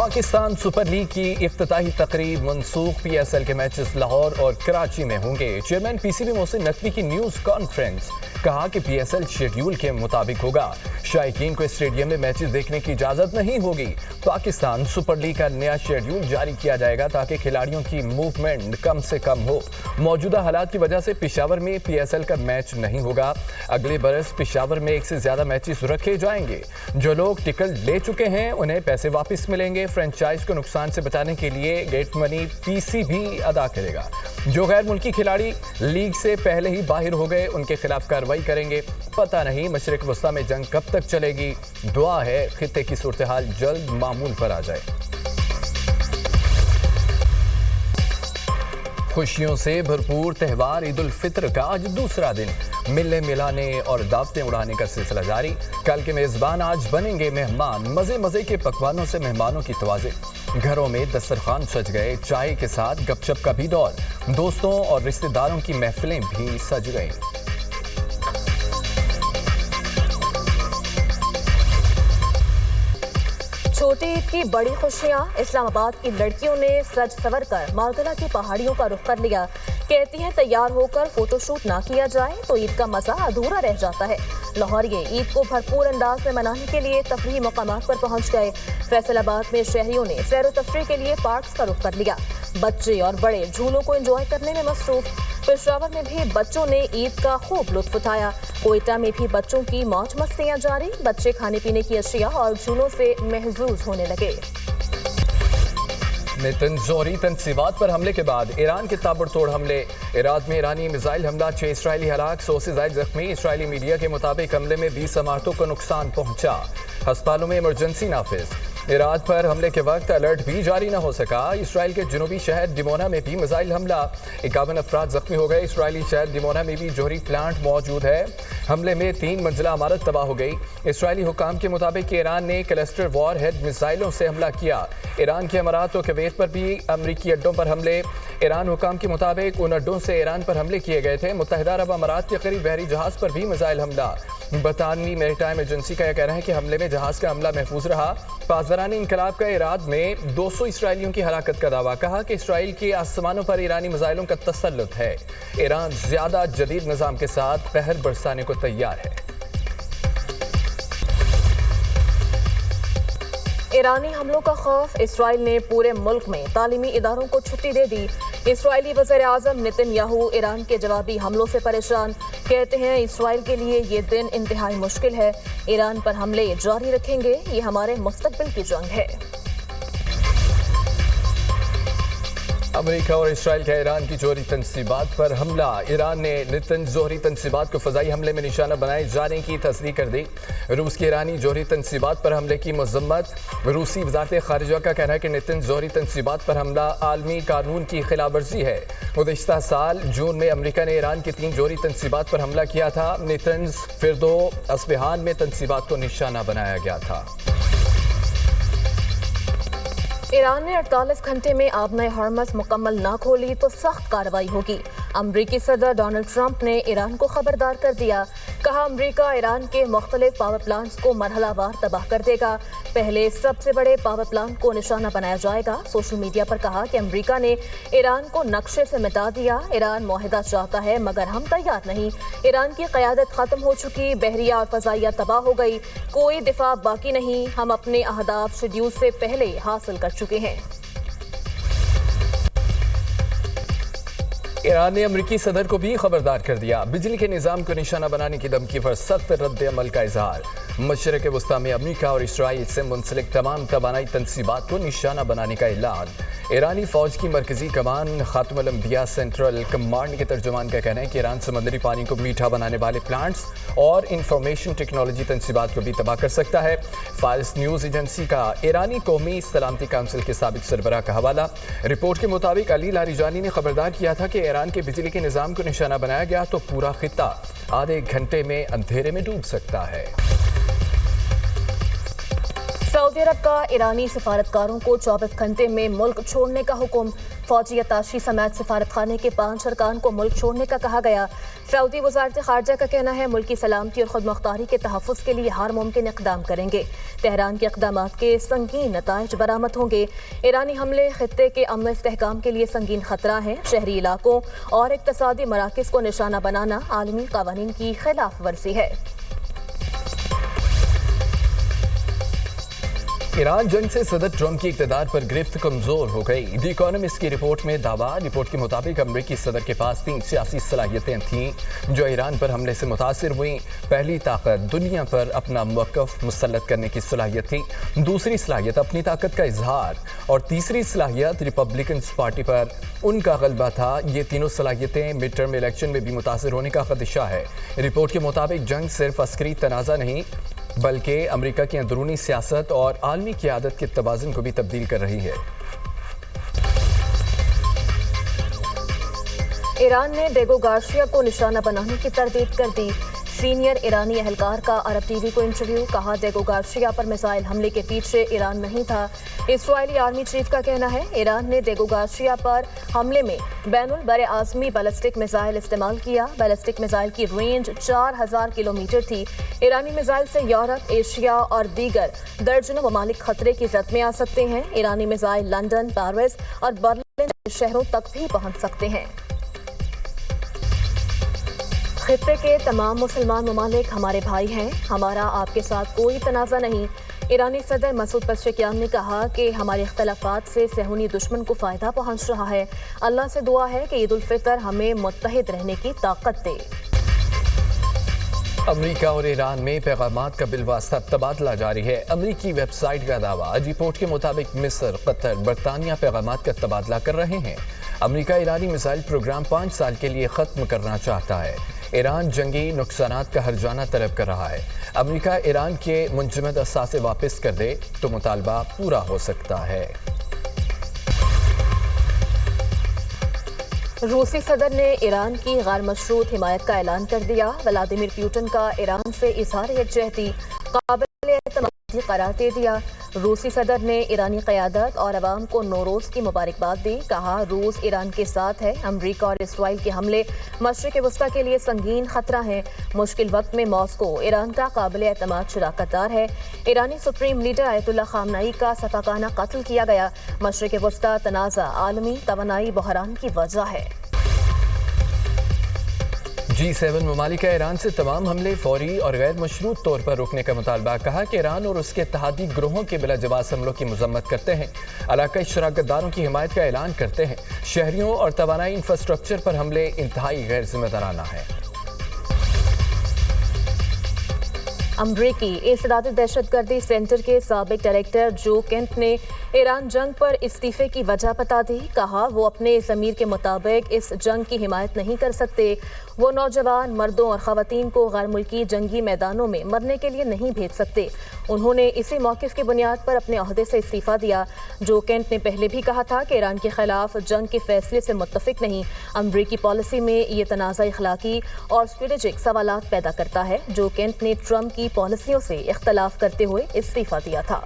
Pakistan super league کی افتتاحی تقریب منسوخ، پی ایس ایل کے میچز لاہور اور کراچی میں ہوں گے۔ Chairman P C B Mohsin Naqvi کی نیوز کانفرنس، کہا کہ پی ایس ایل شیڈیول کے مطابق ہوگا، شائقین کو اسٹیڈیم میں میچز دیکھنے کی اجازت نہیں ہوگی۔ پاکستان سپر لیگ کا نیا شیڈیول جاری کیا جائے گا تاکہ کھلاڑیوں کی موومنٹ کم سے کم ہو۔ موجودہ حالات کی وجہ سے پشاور میں پی ایس ایل کا میچ نہیں ہوگا۔ اگلے برس پشاور میں 1 سے زیادہ میچز رکھے جائیں گے۔ جو لوگ ٹکٹ لے چکے ہیں انہیں پیسے واپس ملیں گے۔ فرنچائز کو نقصان سے بچانے کے لیے گیٹ منی پی سی بھی ادا کرے گا۔ جو غیر ملکی کھلاڑی لیگ سے پہلے ہی باہر ہو گئے ان کے خلاف کارروائی کریں گے۔ پتہ نہیں مشرق وسطیٰ میں جنگ کب تک چلے گی۔ دعا ہے خطے کی صورتحال جلد معمول پر آ جائے۔ خوشیوں سے بھرپور تہوار عید الفطر کا آج دوسرا دن، ملنے ملانے اور دعوتیں اڑانے کا سلسلہ جاری۔ کل کے میزبان آج بنیں گے مہمان، مزے مزے کے پکوانوں سے مہمانوں کی توازن۔ گھروں میں دسترخوان سج گئے، چائے کے ساتھ گپ شپ کا بھی دور، دوستوں اور رشتہ داروں کی محفلیں بھی سج گئیں۔ چھوٹی عید کی بڑی خوشیاں، اسلام آباد کی لڑکیوں نے سج سور کر مالدہ کی پہاڑیوں کا رخ کر لیا۔ کہتی ہیں تیار ہو کر فوٹو شوٹ نہ کیا جائے تو عید کا مزہ ادھورا رہ جاتا ہے۔ لاہوریے عید کو بھرپور انداز میں منانے کے لیے تفریحی مقامات پر پہنچ گئے۔ فیصل آباد میں شہریوں نے سیر و تفریح کے لیے پارکس کا رخ کر لیا۔ بچے اور بڑے جھولوں کو انجوائے کرنے میں مصروف۔ پشاور میں بھی بچوں نے عید کا خوب لطف اٹھایا۔ کوئٹہ میں بھی بچوں کی موج مستیاں جاری، بچے کھانے پینے کی اشیاء اور جھولوں سے محظوظ ہونے لگے۔ نیتن زوہری تنصیبات پر حملے کے بعد ایران کے تابڑ توڑ حملے۔ عراق میں ایرانی میزائل حملہ، 6 اسرائیلی ہلاک، 100 سے زائد زخمی۔ اسرائیلی میڈیا کے مطابق حملے میں 20 عمارتوں کو نقصان پہنچا، ہسپتالوں میں ایمرجنسی نافذ۔ عراق پر حملے کے وقت الرٹ بھی جاری نہ ہو سکا۔ اسرائیل کے جنوبی شہر ڈیمونا میں بھی میزائل حملہ، 51 افراد زخمی ہو گئے۔ اسرائیلی شہر ڈیمونا میں بھی جوہری پلانٹ موجود ہے۔ حملے میں 3 منزلہ عمارت تباہ ہو گئی۔ اسرائیلی حکام کے مطابق ایران نے کلسٹر وار ہیڈ میزائلوں سے حملہ کیا۔ ایران کے امارات و کویت پر بھی امریکی اڈوں پر حملے۔ ایران حکام کے مطابق ان اڈوں سے ایران پر حملے کیے گئے تھے۔ متحدہ عرب امارات کے قریب بحری جہاز پر بھی میزائل حملہ۔ برطانوی میری ٹائم ایجنسی کا یہ کہنا ہے کہ حملے میں جہاز کا عملہ محفوظ رہا۔ پاسداران انقلاب کا ایران میں 200 اسرائیلیوں کی ہلاکت کا دعویٰ، کہا کہ اسرائیل کے آسمانوں پر ایرانی میزائلوں کا تسلط ہے۔ ایران زیادہ جدید نظام کے ساتھ قہر برسانے کو تیار ہے۔ ایرانی حملوں کا خوف، اسرائیل نے پورے ملک میں تعلیمی اداروں کو چھٹی دے دی۔ اسرائیلی وزیر اعظم نیتن یاہو ایران کے جوابی حملوں سے پریشان، کہتے ہیں اسرائیل کے لیے یہ دن انتہائی مشکل ہے، ایران پر حملے جاری رکھیں گے، یہ ہمارے مستقبل کی جنگ ہے۔ امریکہ اور اسرائیل کا ایران کی جوہری تنصیبات پر حملہ۔ ایران نے نیتن زوہری تنصیبات کو فضائی حملے میں نشانہ بنائے جانے کی تصدیق کر دی۔ روس کی ایرانی جوہری تنصیبات پر حملے کی مذمت۔ روسی وزارت خارجہ کا کہنا ہے کہ نیتن زوہری تنصیبات پر حملہ عالمی قانون کی خلاف ورزی ہے۔ گزشتہ سال جون میں امریکہ نے ایران کی 3 جوہری تنصیبات پر حملہ کیا تھا۔ نیتنز، فردو، اصفہان میں تنصیبات کو نشانہ بنایا گیا تھا۔ ایران نے 48 گھنٹے میں آبنۂ ہرمز مکمل نہ کھولی تو سخت کارروائی ہوگی۔ امریکی صدر ڈونلڈ ٹرمپ نے ایران کو خبردار کر دیا، کہا امریکہ ایران کے مختلف پاور پلانٹس کو مرحلہ وار تباہ کر دے گا۔ پہلے سب سے بڑے پاور پلانٹ کو نشانہ بنایا جائے گا۔ سوشل میڈیا پر کہا کہ امریکہ نے ایران کو نقشے سے مٹا دیا، ایران معاہدہ چاہتا ہے مگر ہم تیار نہیں۔ ایران کی قیادت ختم ہو چکی، بحریہ اور فضائیہ تباہ ہو گئی، کوئی دفاع باقی نہیں، ہم اپنے اہداف شیڈول سے پہلے حاصل کر چکے ہیں۔ ایران نے امریکی صدر کو بھی خبردار کر دیا، بجلی کے نظام کو نشانہ بنانے کی دھمکی پر سخت رد عمل کا اظہار۔ مشرق وسطیٰ میں امریکہ اور اسرائیل سے منسلک تمام توانائی تنصیبات کو نشانہ بنانے کا اعلان۔ ایرانی فوج کی مرکزی کمان خاتم الانبیاء سینٹرل کمانڈ کے ترجمان کا کہنا ہے کہ ایران سمندری پانی کو میٹھا بنانے والے پلانٹس اور انفارمیشن ٹیکنالوجی تنصیبات کو بھی تباہ کر سکتا ہے۔ فارس نیوز ایجنسی کا ایرانی قومی سلامتی کونسل کے سابق سربراہ کا حوالہ۔ رپورٹ کے مطابق علی لاریجانی نے خبردار کیا تھا کہ ایران کے بجلی کے نظام کو نشانہ بنایا گیا تو پورا خطہ آدھے گھنٹے میں اندھیرے میں ڈوب سکتا ہے۔ سعودی عرب کا ایرانی سفارتکاروں کو 24 گھنٹے میں ملک چھوڑنے کا حکم۔ فوجی اتاشی سمیت سفارت خانے کے 5 ارکان کو ملک چھوڑنے کا کہا گیا۔ سعودی وزارت خارجہ کا کہنا ہے ملکی سلامتی اور خود مختاری کے تحفظ کے لیے ہر ممکن اقدام کریں گے۔ تہران کے اقدامات کے سنگین نتائج برآمد ہوں گے۔ ایرانی حملے خطے کے امن و استحکام کے لیے سنگین خطرہ ہیں۔ شہری علاقوں اور اقتصادی مراکز کو نشانہ بنانا عالمی قوانین کی خلاف ورزی ہے۔ ایران جنگ سے صدر ٹرمپ کی اقتدار پر گرفت کمزور ہو گئی۔ دی اکانومسٹ کی رپورٹ میں دعویٰ۔ رپورٹ کے مطابق امریکی صدر کے پاس 3 سیاسی صلاحیتیں تھیں جو ایران پر حملے سے متاثر ہوئیں۔ پہلی طاقت دنیا پر اپنا موقف مسلط کرنے کی صلاحیت تھی، دوسری صلاحیت اپنی طاقت کا اظہار، اور تیسری صلاحیت ریپبلکنز پارٹی پر ان کا غلبہ تھا۔ یہ تینوں صلاحیتیں مڈ ٹرم الیکشن میں بھی متاثر ہونے کا خدشہ ہے۔ رپورٹ کے مطابق جنگ صرف عسکری تنازع نہیں بلکہ امریکہ کی اندرونی سیاست اور عالمی قیادت کے توازن کو بھی تبدیل کر رہی ہے۔ ایران نے ڈیگو گارشیا کو نشانہ بنانے کی تردید کر دی۔ سینئر ایرانی اہلکار کا عرب ٹی وی کو انٹرویو۔ کہا ڈیگو گارشیا پر میزائل حملے کے پیچھے ایران نہیں تھا۔ اسرائیلی آرمی چیف کا کہنا ہے ایران نے ڈیگو گارشیا پر حملے میں بین البراعظمی بیلسٹک میزائل استعمال کیا۔ بیلسٹک میزائل کی رینج 4000 کلومیٹر تھی۔ ایرانی میزائل سے یورپ، ایشیا اور دیگر درجنوں ممالک خطرے کی زد میں آ سکتے ہیں۔ ایرانی میزائل لندن، پیرس اور برلن شہروں تک بھی پہنچ سکتے ہیں۔ خطے کے تمام مسلمان ممالک ہمارے بھائی ہیں، ہمارا آپ کے ساتھ کوئی تنازع نہیں۔ ایرانی صدر مسعود پزشکیان نے کہا کہ ہمارے اختلافات سے صہیونی دشمن کو فائدہ پہنچ رہا ہے۔ اللہ سے دعا ہے کہ عید الفطر ہمیں متحد رہنے کی طاقت دے۔ امریکہ اور ایران میں پیغامات کا بالواسطہ تبادلہ جاری ہے۔ امریکی ویب سائٹ کا دعویٰ۔ رپورٹ کے مطابق مصر، قطر، برطانیہ پیغامات کا تبادلہ کر رہے ہیں۔ امریکہ ایرانی میزائل پروگرام 5 سال کے لیے ختم کرنا چاہتا ہے۔ ایران جنگی نقصانات کا ہرجانہ طلب کر رہا ہے۔ امریکہ ایران کے منجمد اثاثے واپس کر دے تو مطالبہ پورا ہو سکتا ہے۔ روسی صدر نے ایران کی غیر مشروط حمایت کا اعلان کر دیا۔ ولادیمیر پوٹن کا ایران سے اظہار یکجہتی قابل اعتماد قرار دے دیا۔ روسی صدر نے ایرانی قیادت اور عوام کو نوروز کی مبارکباد دی۔ کہا روس ایران کے ساتھ ہے۔ امریکہ اور اسرائیل کے حملے مشرق وسطیٰ کے لیے سنگین خطرہ ہیں۔ مشکل وقت میں ماسکو ایران کا قابل اعتماد شراکت دار ہے۔ ایرانی سپریم لیڈر آیت اللہ خامنئی کا صفاقانہ قتل کیا گیا۔ مشرق وسطیٰ تنازع عالمی توانائی بحران کی وجہ ہے۔ G7 ممالک کا ایران سے تمام حملے فوری اور غیر مشروط طور پر روکنے کا مطالبہ۔ کہا کہ ایران اور اس کے اتحادی گروہوں کے بلا جواز حملوں کی مذمت کرتے ہیں، علاقائی شراکت داروں کی حمایت کا اعلان کرتے ہیں۔ شہریوں اور توانائی انفراسٹرکچر پر حملے انتہائی غیر ذمہ دارانہ ہیں۔ امریکی انسدادی دہشت گردی سینٹر کے سابق ڈائریکٹر جو کینٹ نے ایران جنگ پر استعفے کی وجہ بتا دی۔ کہا وہ اپنے ضمیر کے مطابق اس جنگ کی حمایت نہیں کر سکتے۔ وہ نوجوان مردوں اور خواتین کو غیر ملکی جنگی میدانوں میں مرنے کے لیے نہیں بھیج سکتے۔ انہوں نے اسی موقف کی بنیاد پر اپنے عہدے سے استعفیٰ دیا۔ جو کینٹ نے پہلے بھی کہا تھا کہ ایران کے خلاف جنگ کے فیصلے سے متفق نہیں۔ امریکی پالیسی میں یہ تنازع اخلاقی اور اسٹریٹجک سوالات پیدا کرتا ہے۔ جو کینٹ نے ٹرمپ کی پالیسیوں سے اختلاف کرتے ہوئے استعفیٰ دیا تھا۔